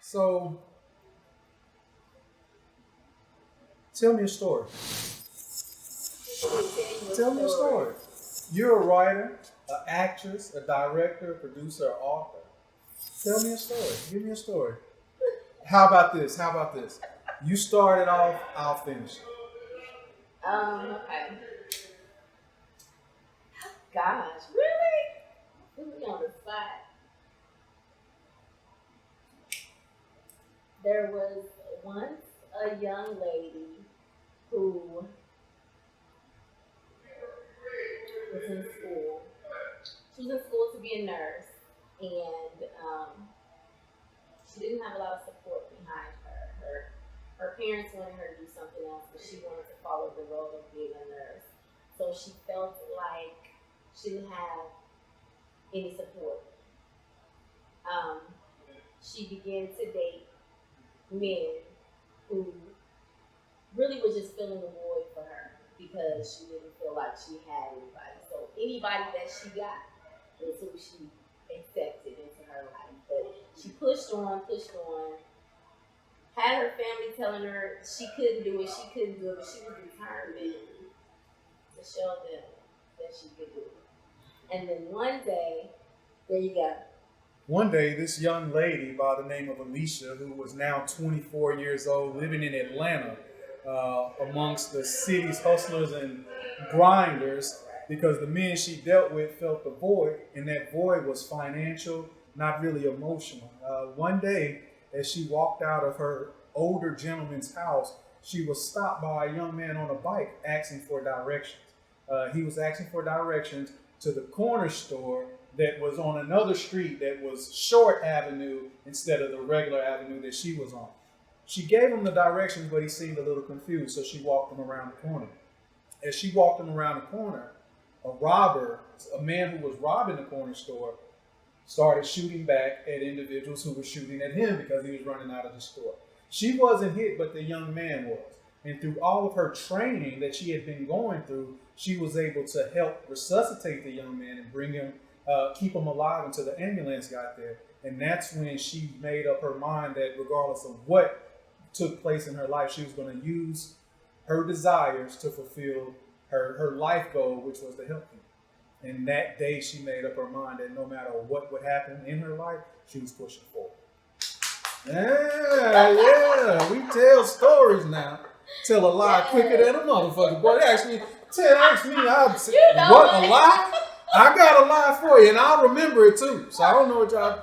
So, tell me a story. Tell me a story. You're a writer, an actress, a director, a producer, an author. Tell me a story. Give me a story. How about this? How about this? You start it off, I'll finish it. Okay. Gosh, really? Put me on the spot. There was once a young lady who was in school. She was in school to be a nurse, and she didn't have a lot of support behind her. Her parents wanted her to do something else, but she wanted to follow the road of being a nurse. So she felt like she didn't have any support. Um, she began to date men who really was just filling the void for her because she didn't feel like she had anybody. So anybody that she got was who she accepted into her life. But she pushed on, had her family telling her she couldn't do it, but she was determined to show them that she could do it. And then one day, there you go. One day, this young lady by the name of Alicia, who was now 24 years old, living in Atlanta, amongst the city's hustlers and grinders, because the men she dealt with felt the void, and that void was financial, not really emotional. One day, as she walked out of her older gentleman's house, she was stopped by a young man on a bike asking for directions. He was asking for directions to the corner store that was on another street that was Short Avenue instead of the regular avenue that she was on. She gave him the directions, but he seemed a little confused, so she walked him around the corner. As she walked him around the corner, a man who was robbing the corner store, started shooting back at individuals who were shooting at him because he was running out of the store. She wasn't hit, but the young man was. And through all of her training that she had been going through, she was able to help resuscitate the young man and bring him, keep him alive until the ambulance got there. And that's when she made up her mind that regardless of what took place in her life, she was going to use her desires to fulfill her life goal, which was to help him. And that day she made up her mind that no matter what would happen in her life, she was pushing forward. Yeah, we tell stories now. Tell a lie quicker than a motherfucker. Boy, ask me, what, a lie? I got a lie for you, and I'll remember it too. So I don't know what y'all...